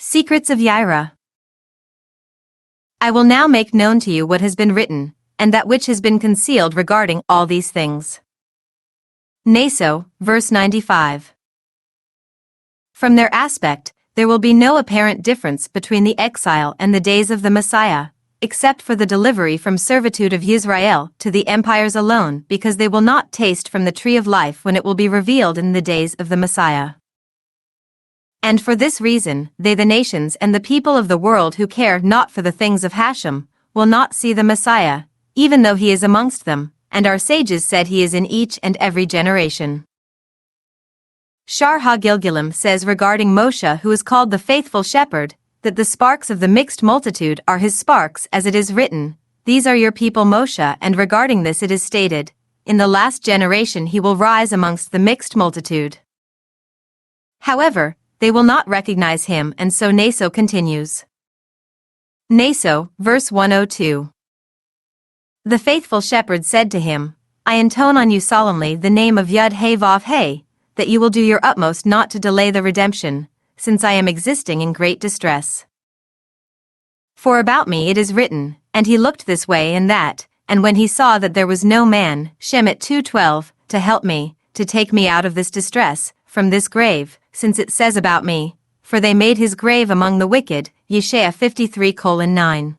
Secrets of Yirah. I will now make known to you what has been written, and that which has been concealed regarding all these things. Naso, verse 95. From their aspect, there will be no apparent difference between the exile and the days of the Messiah, except for the delivery from servitude of Yisrael to the empires alone, because they will not taste from the tree of life when it will be revealed in the days of the Messiah. And for this reason, they the nations and the people of the world who care not for the things of Hashem, will not see the Messiah, even though he is amongst them, and our sages said he is in each and every generation. Shar HaGilgalim says regarding Moshe, who is called the faithful shepherd, that the sparks of the mixed multitude are his sparks, as it is written, "These are your people Moshe," and regarding this it is stated, "In the last generation he will rise amongst the mixed multitude." However, they will not recognize him, and so Naso continues. Naso, verse 102. The faithful shepherd said to him, "I intone on you solemnly the name of Yud-He-Vav-He, that you will do your utmost not to delay the redemption, since I am existing in great distress. For about me it is written, and he looked this way and that, and when he saw that there was no man, Shemet 2:12, to help me, to take me out of this distress, from this grave, since it says about me, for they made his grave among the wicked, Yeshaya 53:9.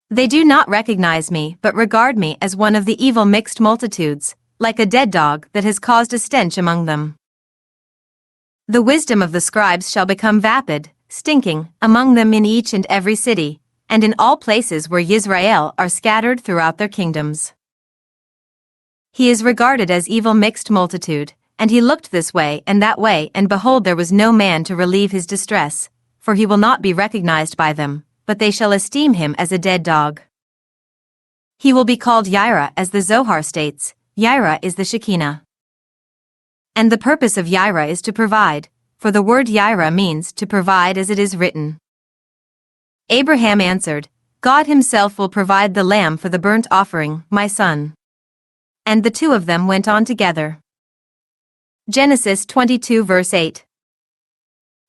They do not recognize me but regard me as one of the evil mixed multitudes, like a dead dog that has caused a stench among them. The wisdom of the scribes shall become vapid, stinking, among them in each and every city, and in all places where Yisrael are scattered throughout their kingdoms. He is regarded as evil mixed multitude, and he looked this way, and behold there was no man to relieve his distress, for he will not be recognized by them, but they shall esteem him as a dead dog. He will be called Yirah, as the Zohar states, Yirah is the Shekinah. And the purpose of Yirah is to provide, for the word Yirah means to provide, as it is written. Abraham answered, God himself will provide the lamb for the burnt offering, my son. And the two of them went on together. Genesis 22 verse 8.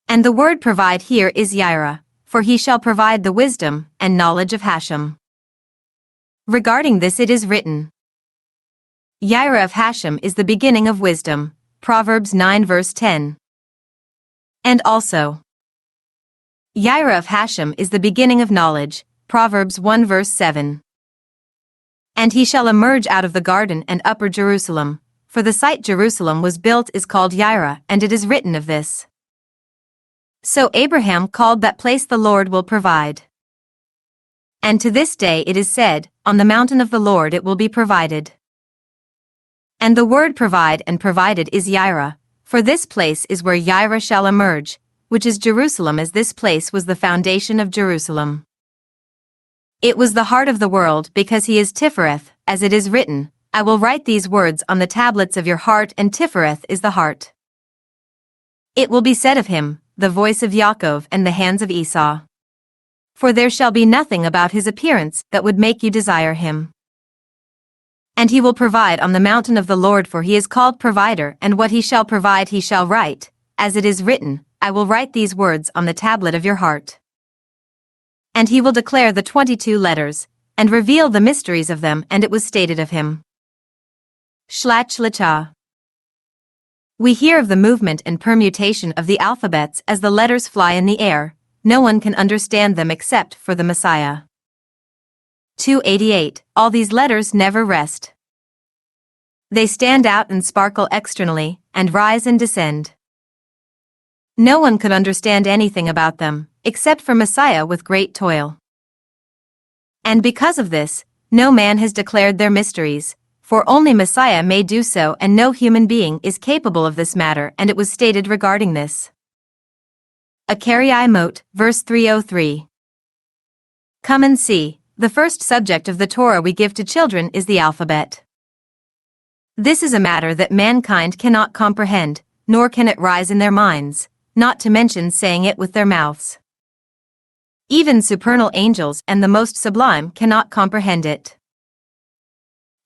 And the word provide here is Yirah, for he shall provide the wisdom and knowledge of Hashem. Regarding this it is written, Yirah of Hashem is the beginning of wisdom, Proverbs 9 verse 10. And also, Yirah of Hashem is the beginning of knowledge, Proverbs 1 verse 7. And he shall emerge out of the garden and upper Jerusalem, for the site Jerusalem was built is called Yirah, and it is written of this. So Abraham called that place the Lord will provide. And to this day it is said, on the mountain of the Lord it will be provided. And the word provide and provided is Yirah, for this place is where Yirah shall emerge, which is Jerusalem, as this place was the foundation of Jerusalem. It was the heart of the world, because he is Tifereth, as it is written, I will write these words on the tablets of your heart, and Tifereth is the heart. It will be said of him, the voice of Yaakov and the hands of Esau. For there shall be nothing about his appearance that would make you desire him. And he will provide on the mountain of the Lord, for he is called provider, and what he shall provide he shall write, as it is written, I will write these words on the tablet of your heart. And he will declare the 22 letters, and reveal the mysteries of them, and it was stated of him. Shlach Shlachah. We hear of the movement and permutation of the alphabets as the letters fly in the air, no one can understand them except for the Messiah. 288. All these letters never rest. They stand out and sparkle externally, and rise and descend. No one could understand anything about them, except for Messiah with great toil. And because of this, no man has declared their mysteries, for only Messiah may do so, and no human being is capable of this matter, and it was stated regarding this. Akariai Mot, verse 303. Come and see, the first subject of the Torah we give to children is the alphabet. This is a matter that mankind cannot comprehend, nor can it rise in their minds, not to mention saying it with their mouths. Even supernal angels and the most sublime cannot comprehend it.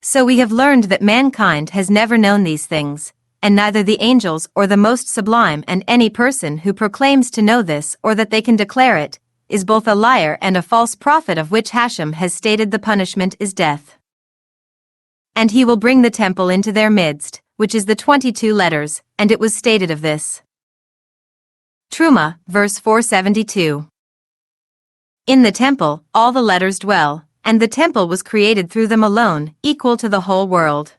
So we have learned that mankind has never known these things, and neither the angels or the most sublime, and any person who proclaims to know this or that they can declare it, is both a liar and a false prophet, of which Hashem has stated the punishment is death. And he will bring the temple into their midst, which is the 22 letters, and it was stated of this. Truma, verse 472. In the temple, all the letters dwell, and the temple was created through them alone, equal to the whole world.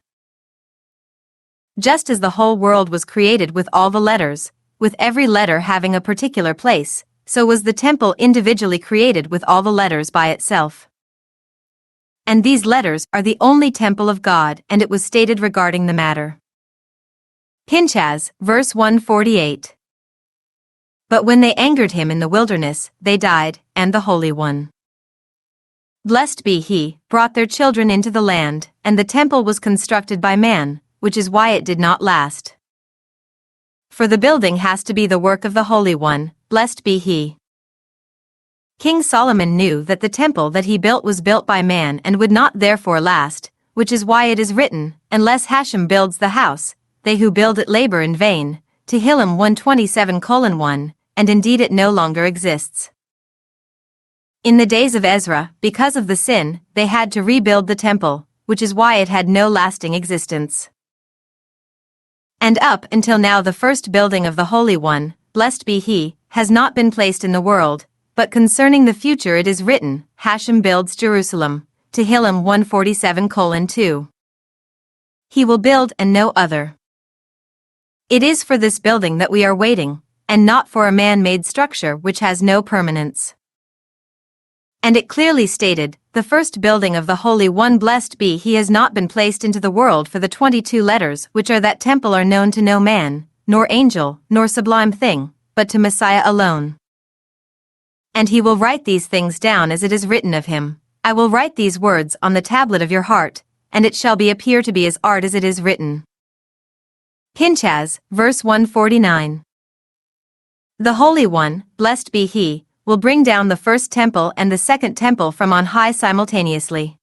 Just as the whole world was created with all the letters, with every letter having a particular place, so was the temple individually created with all the letters by itself. And these letters are the only temple of God, and it was stated regarding the matter. Pinchas, verse 148. But when they angered him in the wilderness, they died, and the Holy One, blessed be he, brought their children into the land, and the temple was constructed by man, which is why it did not last. For the building has to be the work of the Holy One, blessed be he. King Solomon knew that the temple that he built was built by man and would not therefore last, which is why it is written, unless Hashem builds the house, they who build it labor in vain, Tehillim 127:1, and indeed it no longer exists. In the days of Ezra, because of the sin, they had to rebuild the temple, which is why it had no lasting existence. And up until now the first building of the Holy One, blessed be he, has not been placed in the world, but concerning the future it is written, Hashem builds Jerusalem, Tehillim 147:2. He will build and no other. It is for this building that we are waiting, and not for a man-made structure which has no permanence. And it clearly stated, the first building of the Holy One, blessed be he, has not been placed into the world, for the 22 letters which are that temple are known to no man, nor angel, nor sublime thing, but to Messiah alone. And he will write these things down as it is written of him. I will write these words on the tablet of your heart, and it shall appear to be as art as it is written. Pinchas, verse 149. The Holy One, blessed be he, will bring down the first temple and the second temple from on high simultaneously.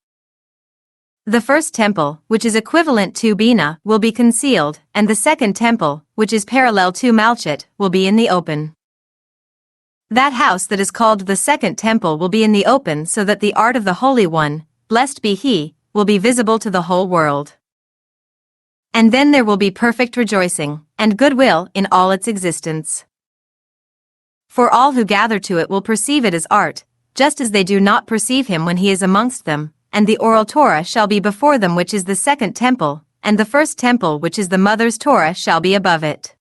The first temple, which is equivalent to Bina, will be concealed, and the second temple, which is parallel to Malchut, will be in the open. That house that is called the second temple will be in the open, so that the art of the Holy One, blessed be he, will be visible to the whole world. And then there will be perfect rejoicing, and goodwill in all its existence. For all who gather to it will perceive it as art, just as they do not perceive him when he is amongst them, and the oral Torah shall be before them, which is the second temple, and the first temple, which is the mother's Torah, shall be above it.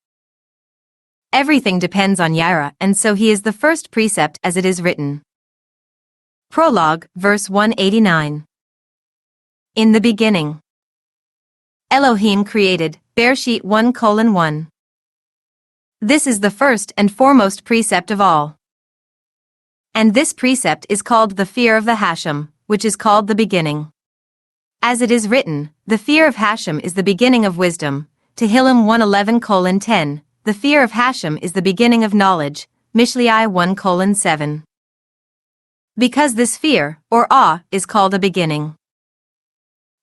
Everything depends on Yirah, and so he is the first precept as it is written. Prologue, verse 189. In the beginning, Elohim created, Bereshit 1:1. This is the first and foremost precept of all. And this precept is called the fear of the Hashem, which is called the beginning. As it is written, the fear of Hashem is the beginning of wisdom, Tehillim 111:10, the fear of Hashem is the beginning of knowledge, Mishlei 1:7. Because this fear, or awe, is called a beginning.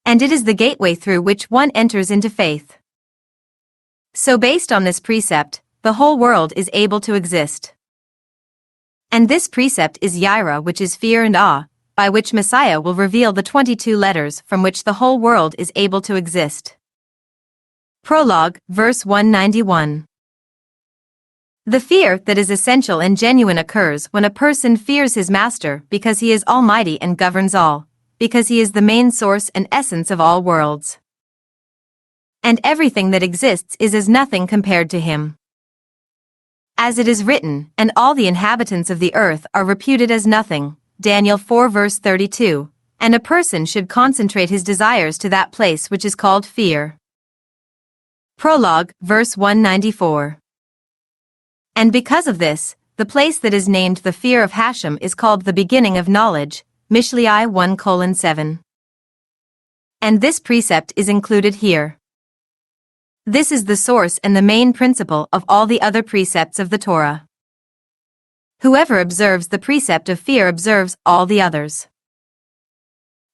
And it is the gateway through which one enters into faith. So based on this precept, the whole world is able to exist. And this precept is Yirah, which is fear and awe, by which Messiah will reveal the 22 letters from which the whole world is able to exist. Prologue, verse 191. The fear that is essential and genuine occurs when a person fears his master because he is almighty and governs all, because he is the main source and essence of all worlds. And everything that exists is as nothing compared to him. As it is written, and all the inhabitants of the earth are reputed as nothing, Daniel 4 verse 32, and a person should concentrate his desires to that place which is called fear. Prologue, verse 194. And because of this, the place that is named the fear of Hashem is called the beginning of knowledge, Mishlei 1:7. And this precept is included here. This is the source and the main principle of all the other precepts of the Torah. Whoever observes the precept of fear observes all the others.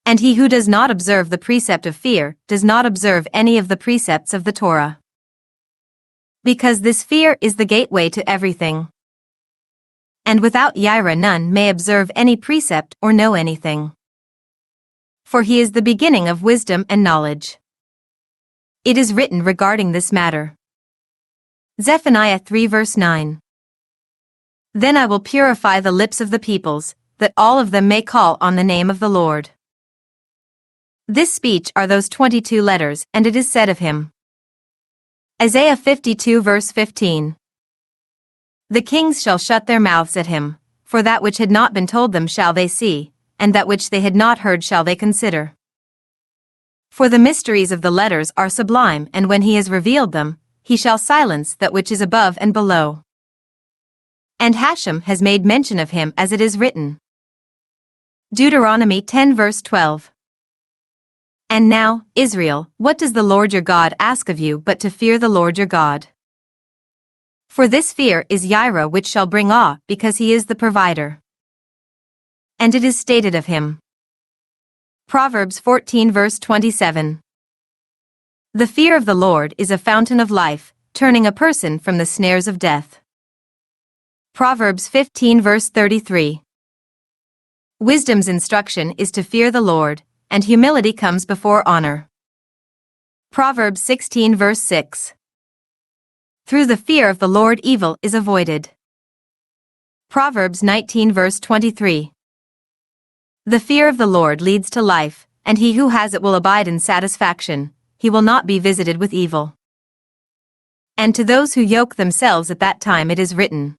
And he who does not observe the precept of fear does not observe any of the precepts of the Torah. Because this fear is the gateway to everything. And without Yirah none may observe any precept or know anything. For he is the beginning of wisdom and knowledge. It is written regarding this matter. Zephaniah 3 verse 9. Then I will purify the lips of the peoples, that all of them may call on the name of the Lord. This speech are those 22 letters, and it is said of him. Isaiah 52 verse 15. The kings shall shut their mouths at him, for that which had not been told them shall they see, and that which they had not heard shall they consider. For the mysteries of the letters are sublime, and when he has revealed them, he shall silence that which is above and below. And Hashem has made mention of him as it is written. Deuteronomy 10 verse 12. And now, Israel, what does the Lord your God ask of you but to fear the Lord your God? For this fear is Yirah which shall bring awe, because he is the provider. And it is stated of him. Proverbs 14 verse 27. The fear of the Lord is a fountain of life, turning a person from the snares of death. Proverbs 15 verse 33. Wisdom's instruction is to fear the Lord, and humility comes before honor. Proverbs 16 verse 6. Through the fear of the Lord evil is avoided. Proverbs 19 verse 23. The fear of the Lord leads to life, and he who has it will abide in satisfaction, he will not be visited with evil. And to those who yoke themselves at that time it is written.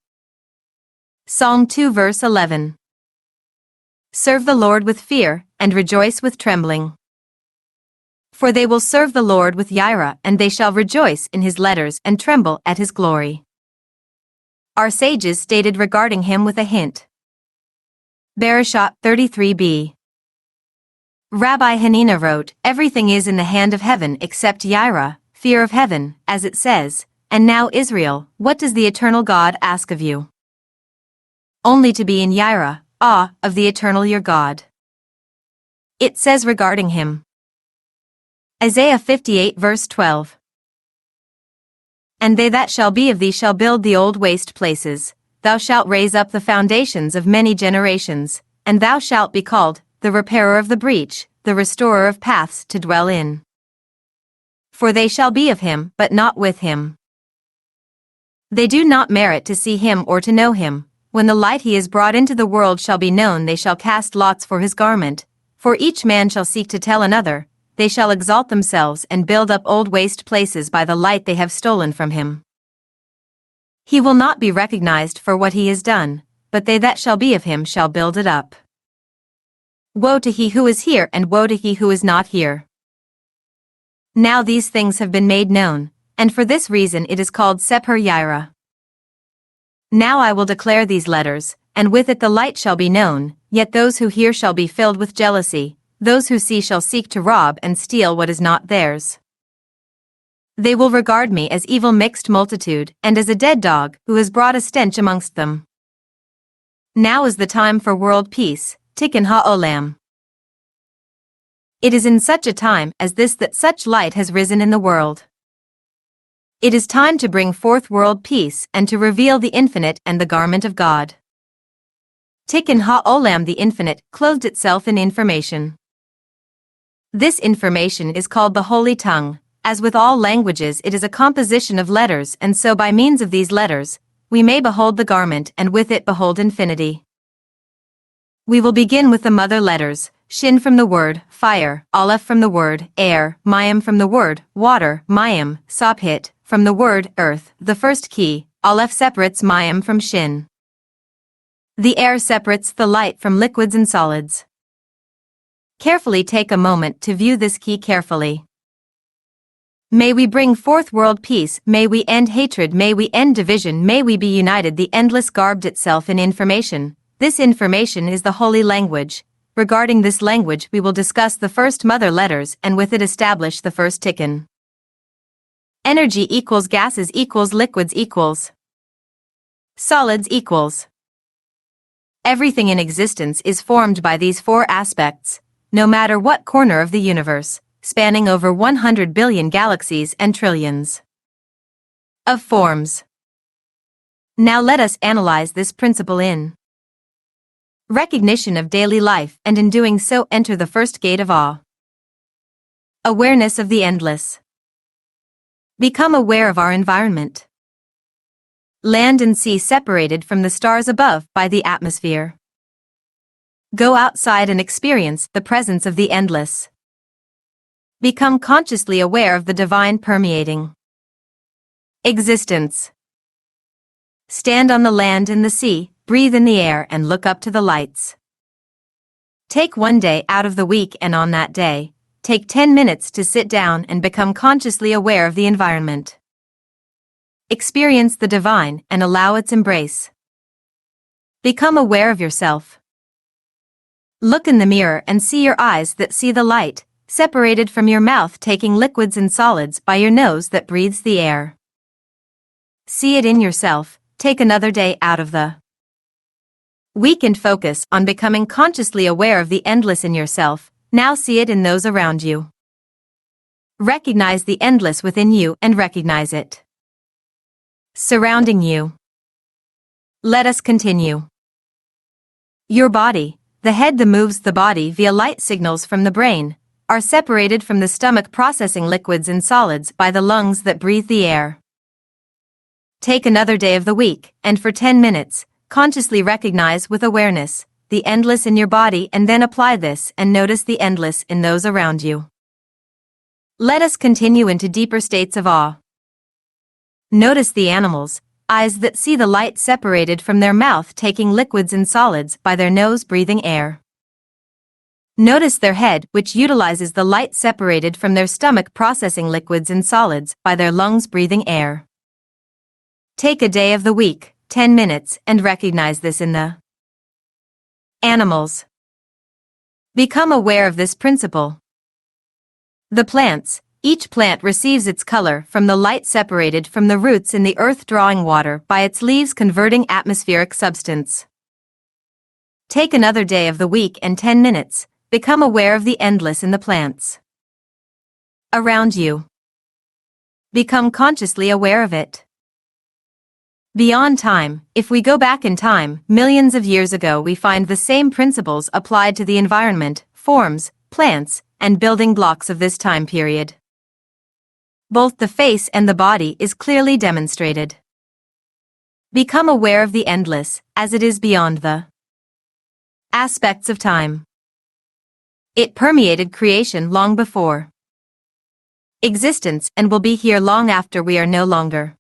Psalm 2 verse 11. Serve the Lord with fear, and rejoice with trembling. For they will serve the Lord with Yirah, and they shall rejoice in his letters and tremble at his glory. Our sages stated regarding him with a hint. Bereshit 33b. Rabbi Hanina wrote, everything is in the hand of heaven except Yirah, fear of heaven, as it says, and now Israel, what does the eternal God ask of you? Only to be in Yirah, awe, of the eternal your God. It says regarding him. Isaiah 58 verse 12. And they that shall be of thee shall build the old waste places, thou shalt raise up the foundations of many generations, and thou shalt be called, the repairer of the breach, the restorer of paths to dwell in. For they shall be of him, but not with him. They do not merit to see him or to know him. When the light he is brought into the world shall be known, they shall cast lots for his garment, for each man shall seek to tell another, they shall exalt themselves and build up old waste places by the light they have stolen from him. He will not be recognized for what he has done, but they that shall be of him shall build it up. Woe to he who is here, and woe to he who is not here. Now these things have been made known, and for this reason it is called Secret of Yirah. Now I will declare these letters, and with it the light shall be known, yet those who hear shall be filled with jealousy, those who see shall seek to rob and steal what is not theirs. They will regard me as evil mixed multitude, and as a dead dog, who has brought a stench amongst them. Now is the time for world peace, Tikkun ha'olam. It is in such a time as this that such light has risen in the world. It is time to bring forth world peace and to reveal the infinite and the garment of God. Tikkun ha'olam, the infinite, clothed itself in information. This information is called the Holy Tongue. As with all languages, it is a composition of letters, and so by means of these letters, we may behold the garment, and with it behold infinity. We will begin with the mother letters, Shin from the word fire, Aleph from the word air, Mayim from the word water, Mayim, Sapit from the word earth. The first key, Aleph, separates Mayim from Shin. The air separates the light from liquids and solids. Carefully take a moment to view this key carefully. May we bring forth world peace, may we end hatred, may we end division, may we be united. The endless garbed itself in information. This information is the holy language. Regarding this language we will discuss the first mother letters and with it establish the first tikkun. Energy equals gases equals liquids equals solids equals. Everything in existence is formed by these four aspects, no matter what corner of the universe, spanning over 100 billion galaxies and trillions. of forms. Now let us analyze this principle in recognition of daily life, and in doing so enter the first gate of awe. Awareness of the endless. Become aware of our environment. Land and sea separated from the stars above by the atmosphere. Go outside and experience the presence of the endless. Become consciously aware of the divine permeating existence. Stand on the land and the sea, breathe in the air and look up to the lights. Take one day out of the week, and on that day, take 10 minutes to sit down and become consciously aware of the environment. Experience the divine and allow its embrace. Become aware of yourself. Look in the mirror and see your eyes that see the light, separated from your mouth taking liquids and solids by your nose that breathes the air. See it in yourself. Take another day out of the week and focus on becoming consciously aware of the endless in yourself. Now see it in those around you. Recognize the endless within you and recognize it surrounding you. Let us continue. Your body, the head that moves the body via light signals from the brain, are separated from the stomach processing liquids and solids by the lungs that breathe the air. Take another day of the week, and for 10 minutes, consciously recognize with awareness the endless in your body, and then apply this and notice the endless in those around you. Let us continue into deeper states of awe. Notice the animals, eyes that see the light separated from their mouth taking liquids and solids by their nose breathing air. Notice their head, which utilizes the light separated from their stomach processing liquids and solids by their lungs breathing air. Take a day of the week, 10 minutes, and recognize this in the animals. Become aware of this principle. The plants, each plant receives its color from the light separated from the roots in the earth drawing water by its leaves converting atmospheric substance. Take another day of the week and 10 minutes, become aware of the endless in the plants around you. Become consciously aware of it. Beyond time, if we go back in time, millions of years ago, we find the same principles applied to the environment, forms, plants, and building blocks of this time period. Both the face and the body is clearly demonstrated. Become aware of the endless, as it is beyond the aspects of time. It permeated creation long before existence and will be here long after we are no longer.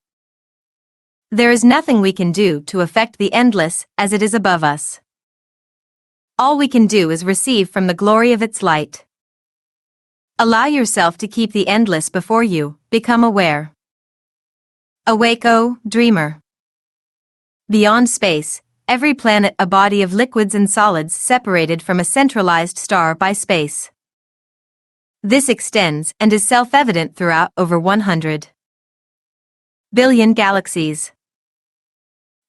There is nothing we can do to affect the endless, as it is above us. All we can do is receive from the glory of its light. Allow yourself to keep the endless before you, become aware. Awake, O dreamer. Beyond space, every planet a body of liquids and solids separated from a centralized star by space. This extends and is self-evident throughout over 100 billion galaxies.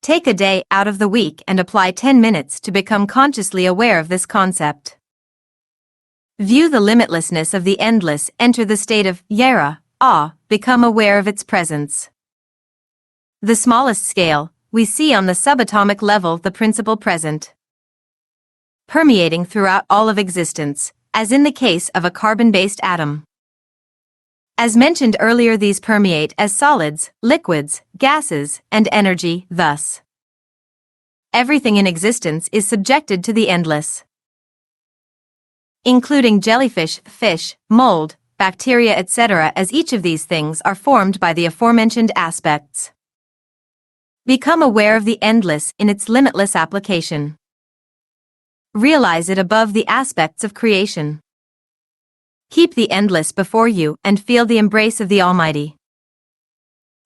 Take a day out of the week and apply 10 minutes to become consciously aware of this concept. View the limitlessness of the endless, enter the state of Yirah, awe, become aware of its presence. The smallest scale, we see on the subatomic level the principle present, permeating throughout all of existence, as in the case of a carbon-based atom. As mentioned earlier, these permeate as solids, liquids, gases, and energy. Thus, everything in existence is subjected to the endless, including jellyfish, fish, mold, bacteria, etc., as each of these things are formed by the aforementioned aspects. Become aware of the endless in its limitless application. Realize it above the aspects of creation. Keep the endless before you and feel the embrace of the Almighty.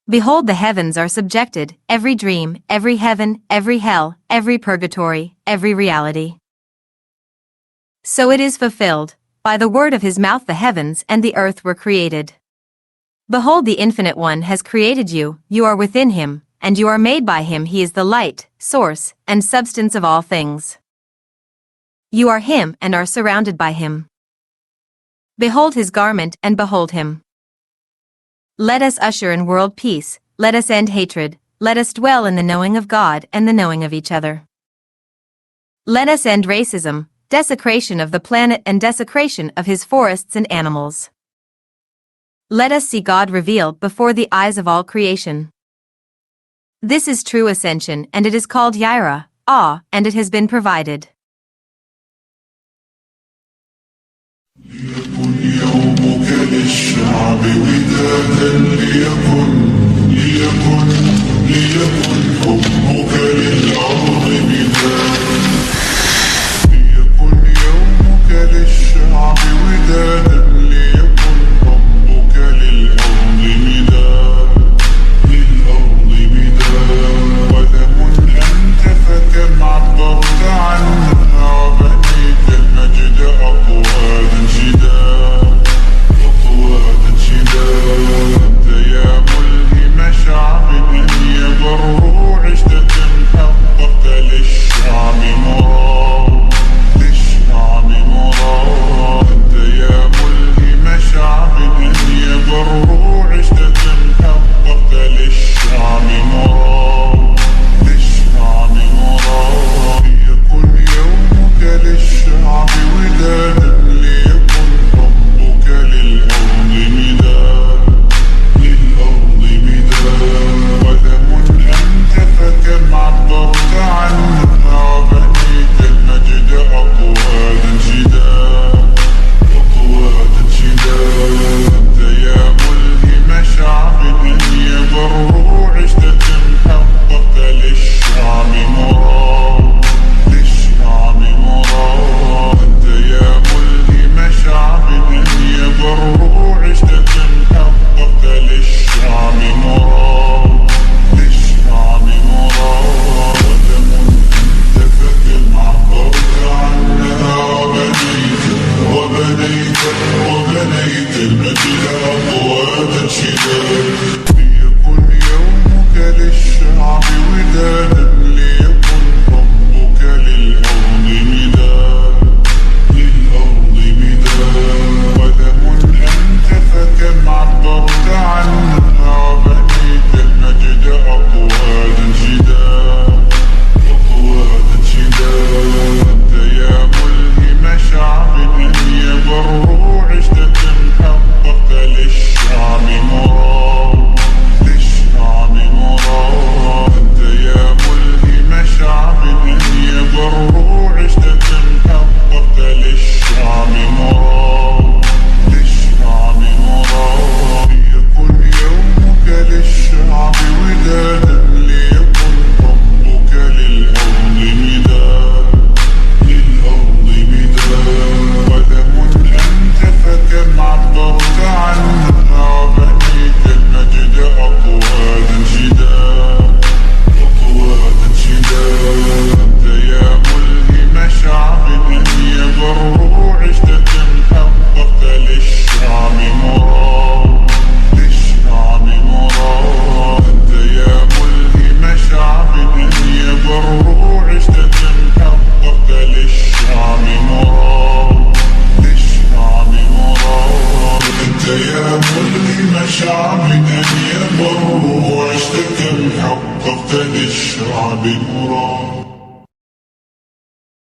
Behold, the heavens are subjected, every dream, every heaven, every hell, every purgatory, every reality. So it is fulfilled, by the word of his mouth the heavens and the earth were created. Behold, the Infinite One has created you, you are within him, and you are made by him. He is the light, source, and substance of all things. You are him and are surrounded by him. Behold his garment and behold him. Let us usher in world peace, let us end hatred, let us dwell in the knowing of God and the knowing of each other. Let us end racism, desecration of the planet and desecration of his forests and animals. Let us see God revealed before the eyes of all creation. This is true ascension, and it is called Yirah, awe, and it has been provided. ليكن يومك للشعب ودادا ليكن حبك للأرض مدادا ليكن يومك للشعب ودادا ليكن حبك للأرض مدادا ولم أنت فكم عبرت عنها وبنيت المجد أطوادا أنت يا ملهم شعب أن يبروا عشتة حققت للشعب مراد أنت يا ملهم شعب أن يبروا عشتة حققت للشعب مراد ليكن يومك للشعب ودادا ليكن حبك للأرض مدادا ولم أنت فكم عبرت عنها وبنيت المجد أطوادا أنت يا ملهم شعب أن يبروا عشتة حققت للشعب مراد أنت يا ملهم شعب أن يبروا عشتة حققت للشعب مراد ولم أنت فكم عبرت عنها وبنيت المجد أطوادا ليكن يومك للشعب ودادا ليكن حبك للأرض مدادا ولم أنت فكم عبرت عنها وبنيت المجد أطوادا أنت يا ملهم شعب أن يبروا عشتة حققت للشعب مراد أنت يا ملهم شعب أن يبروا عشتة حققت للشعب مراد ليكن يومك للشعب ودادا ليكن حبك للأرض مدادا ولم أنت فكم عبرت عنها وبنيت المجد أطوادا أنت يا ملهم شعب أن يبروا عشتة حققت للشعب مراد أنت يا ملهم شعب أن يبروا عشتة حققت للشعب مراد أنت يا ملهم شعب أن يبروا عشتة حققت للشعب مراد